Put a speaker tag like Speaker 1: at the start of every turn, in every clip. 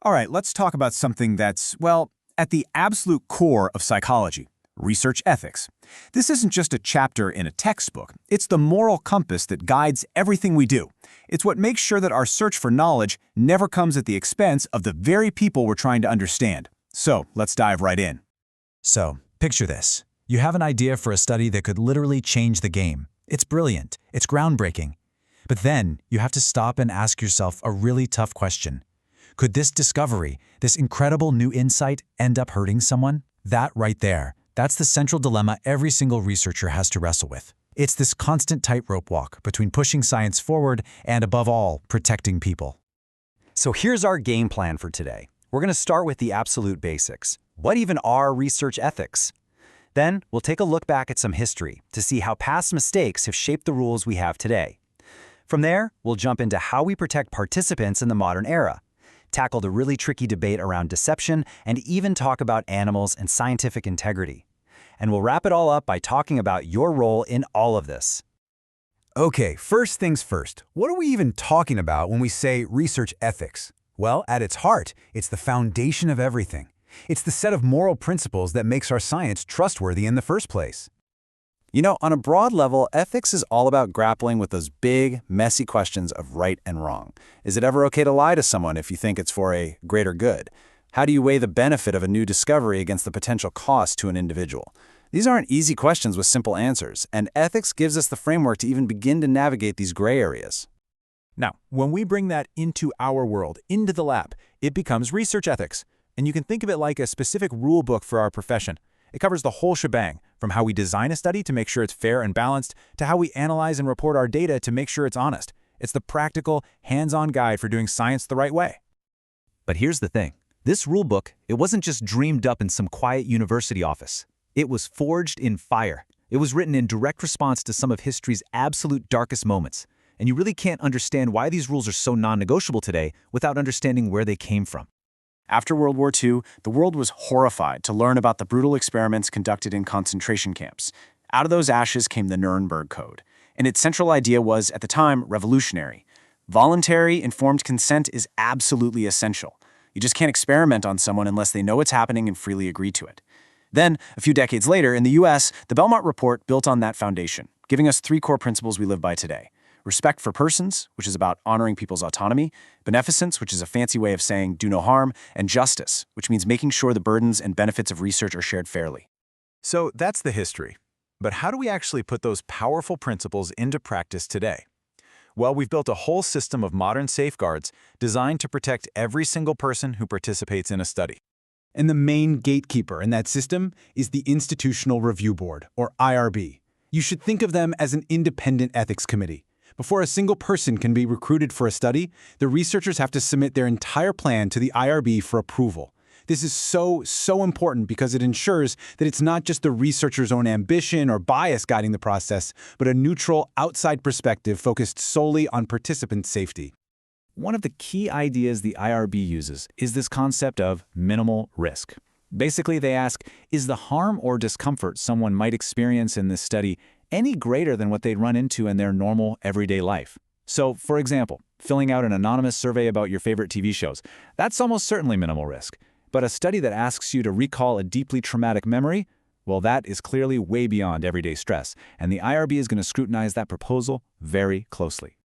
Speaker 1: All right, let's talk about something that's, well, at the absolute core of psychology, research ethics. This isn't just a chapter in a textbook. It's the moral compass that guides everything we do. It's what makes sure that our search for knowledge never comes at the expense of the very people we're trying to understand. So, let's dive right in.
Speaker 2: So, picture this. You have an idea for a study that could literally change the game. It's brilliant. It's groundbreaking. But then, you have to stop and ask yourself a really tough question. Could this discovery, this incredible new insight, end up hurting someone? That right there, that's the central dilemma every single researcher has to wrestle with. It's this constant tightrope walk between pushing science forward and, above all, protecting people.
Speaker 3: So here's our game plan for today. We're going to start with the absolute basics. What even are research ethics? Then we'll take a look back at some history to see how past mistakes have shaped the rules we have today. From there, we'll jump into how we protect participants in the modern era, tackle the really tricky debate around deception, and even talk about animals and scientific integrity. And we'll wrap it all up by talking about your role in all of this.
Speaker 4: Okay, first things first. What are we even talking about when we say research ethics? Well, at its heart, it's the foundation of everything. It's the set of moral principles that makes our science trustworthy in the first place.
Speaker 5: You know, on a broad level, ethics is all about grappling with those big, messy questions of right and wrong. Is it ever okay to lie to someone if you think it's for a greater good? How do you weigh the benefit of a new discovery against the potential cost to an individual? These aren't easy questions with simple answers, and ethics gives us the framework to even begin to navigate these gray areas.
Speaker 1: Now, when we bring that into our world, into the lab, it becomes research ethics. And you can think of it like a specific rule book for our profession. It covers the whole shebang, from how we design a study to make sure it's fair and balanced, to how we analyze and report our data to make sure it's honest. It's the practical, hands-on guide for doing science the right way.
Speaker 3: But here's the thing. This rulebook, it wasn't just dreamed up in some quiet university office. It was forged in fire. It was written in direct response to some of history's absolute darkest moments. And you really can't understand why these rules are so non-negotiable today without understanding where they came from.
Speaker 5: After World War II, the world was horrified to learn about the brutal experiments conducted in concentration camps. Out of those ashes came the Nuremberg Code, and its central idea was, at the time, revolutionary. Voluntary, informed consent is absolutely essential. You just can't experiment on someone unless they know what's happening and freely agree to it. Then, a few decades later, in the US, the Belmont Report built on that foundation, giving us 3 core principles we live by today. Respect for persons, which is about honoring people's autonomy, beneficence, which is a fancy way of saying do no harm, and justice, which means making sure the burdens and benefits of research are shared fairly.
Speaker 1: So that's the history. But how do we actually put those powerful principles into practice today? Well, we've built a whole system of modern safeguards designed to protect every single person who participates in a study.
Speaker 4: And the main gatekeeper in that system is the Institutional Review Board, or IRB. You should think of them as an independent ethics committee. Before a single person can be recruited for a study, the researchers have to submit their entire plan to the IRB for approval. This is so important because it ensures that it's not just the researcher's own ambition or bias guiding the process, but a neutral, outside perspective focused solely on participant safety.
Speaker 3: One of the key ideas the IRB uses is this concept of minimal risk. Basically, they ask, is the harm or discomfort someone might experience in this study any greater than what they'd run into in their normal, everyday life? So, for example, filling out an anonymous survey about your favorite TV shows, that's almost certainly minimal risk. But a study that asks you to recall a deeply traumatic memory, well, that is clearly way beyond everyday stress, and the IRB is going to scrutinize that proposal very closely.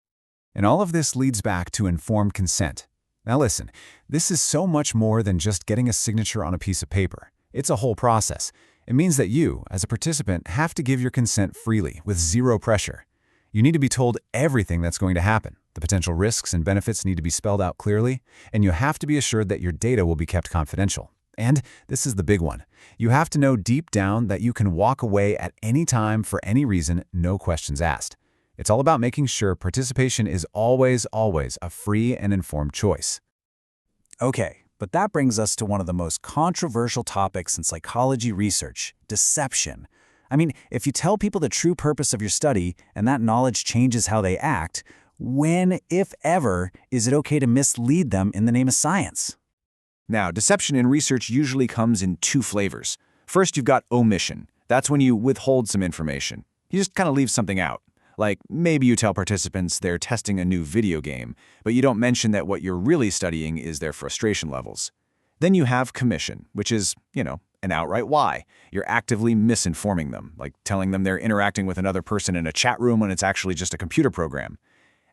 Speaker 4: And all of this leads back to informed consent. Now listen, this is so much more than just getting a signature on a piece of paper. It's a whole process. It means that you, as a participant, have to give your consent freely, with zero pressure. You need to be told everything that's going to happen. The potential risks and benefits need to be spelled out clearly, and you have to be assured that your data will be kept confidential. And this is the big one. You have to know deep down that you can walk away at any time for any reason, no questions asked. It's all about making sure participation is always a free and informed choice.
Speaker 3: Okay, but that brings us to one of the most controversial topics in psychology research, deception. I mean, if you tell people the true purpose of your study and that knowledge changes how they act, when, if ever, is it okay to mislead them in the name of science?
Speaker 1: Now, deception in research usually comes in 2 flavors. First, you've got omission. That's when you withhold some information. You just kind of leave something out. Like, maybe you tell participants they're testing a new video game, but you don't mention that what you're really studying is their frustration levels. Then you have commission, which is, an outright lie. You're actively misinforming them, like telling them they're interacting with another person in a chat room when it's actually just a computer program.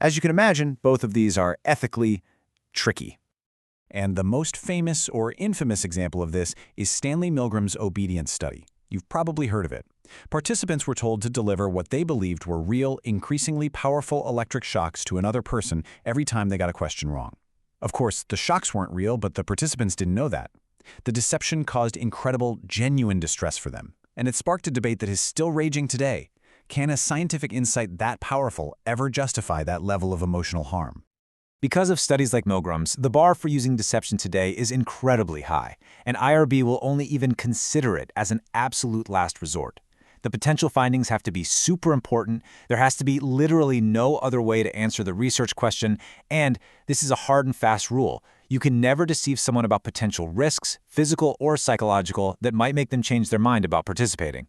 Speaker 1: As you can imagine, both of these are ethically tricky.
Speaker 2: And the most famous or infamous example of this is Stanley Milgram's obedience study. You've probably heard of it. Participants were told to deliver what they believed were real, increasingly powerful electric shocks to another person every time they got a question wrong. Of course, the shocks weren't real, but the participants didn't know that. The deception caused incredible, genuine distress for them, and it sparked a debate that is still raging today. Can a scientific insight that powerful ever justify that level of emotional harm?
Speaker 3: Because of studies like Milgram's, the bar for using deception today is incredibly high, and IRB will only even consider it as an absolute last resort. The potential findings have to be super important, there has to be literally no other way to answer the research question, and this is a hard and fast rule. You can never deceive someone about potential risks, physical or psychological, that might make them change their mind about participating.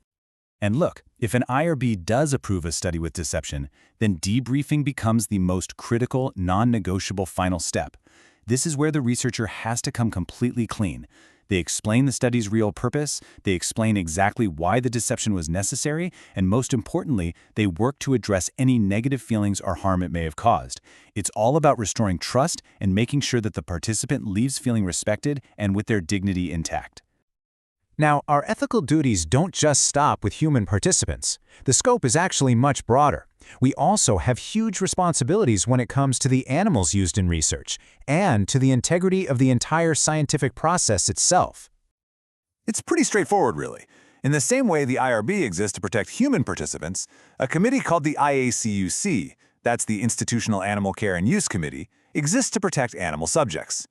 Speaker 2: And look, if an IRB does approve a study with deception, then debriefing becomes the most critical, non-negotiable final step. This is where the researcher has to come completely clean. They explain the study's real purpose, they explain exactly why the deception was necessary, and most importantly, they work to address any negative feelings or harm it may have caused. It's all about restoring trust and making sure that the participant leaves feeling respected and with their dignity intact.
Speaker 4: Now, our ethical duties don't just stop with human participants. The scope is actually much broader. We also have huge responsibilities when it comes to the animals used in research and to the integrity of the entire scientific process itself.
Speaker 6: It's pretty straightforward, really. In the same way the IRB exists to protect human participants, a committee called the IACUC, that's the Institutional Animal Care and Use Committee, exists to protect animal subjects.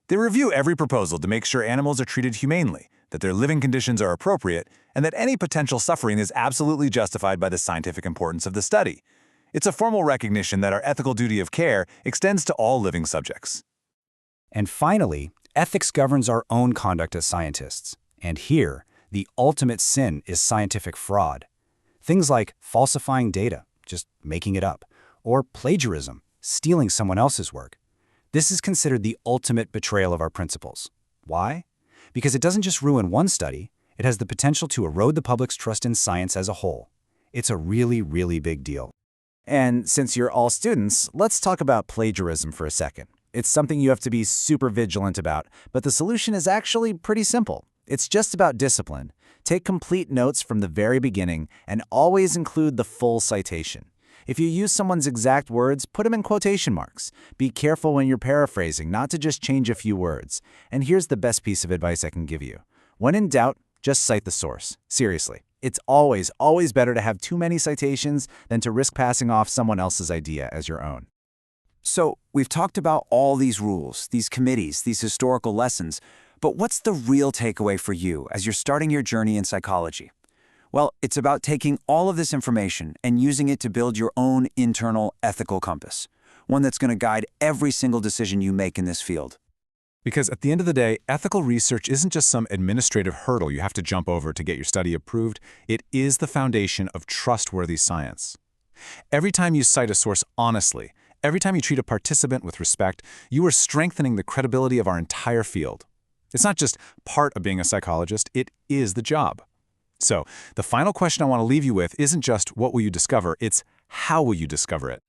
Speaker 6: They review every proposal to make sure animals are treated humanely, that their living conditions are appropriate, and that any potential suffering is absolutely justified by the scientific importance of the study. It's a formal recognition that our ethical duty of care extends to all living subjects.
Speaker 7: And finally, ethics governs our own conduct as scientists. And here, the ultimate sin is scientific fraud. Things like falsifying data, just making it up, or plagiarism, stealing someone else's work. This is considered the ultimate betrayal of our principles. Why? Because it doesn't just ruin one study, it has the potential to erode the public's trust in science as a whole. It's a really, really big deal. And since you're all students, let's talk about plagiarism for a second. It's something you have to be super vigilant about, but the solution is actually pretty simple. It's just about discipline. Take complete notes from the very beginning and always include the full citation. If you use someone's exact words, put them in quotation marks. Be careful when you're paraphrasing, not to just change a few words. And here's the best piece of advice I can give you. When in doubt, just cite the source. Seriously, it's always better to have too many citations than to risk passing off someone else's idea as your own. So, we've talked about all these rules, these committees, these historical lessons, but what's the real takeaway for you as you're starting your journey in psychology? Well, it's about taking all of this information and using it to build your own internal ethical compass, one that's going to guide every single decision you make in this field.
Speaker 2: Because at the end of the day, ethical research isn't just some administrative hurdle you have to jump over to get your study approved. It is the foundation of trustworthy science. Every time you cite a source honestly, every time you treat a participant with respect, you are strengthening the credibility of our entire field. It's not just part of being a psychologist, it is the job. So, the final question I want to leave you with isn't just what will you discover, it's how will you discover it?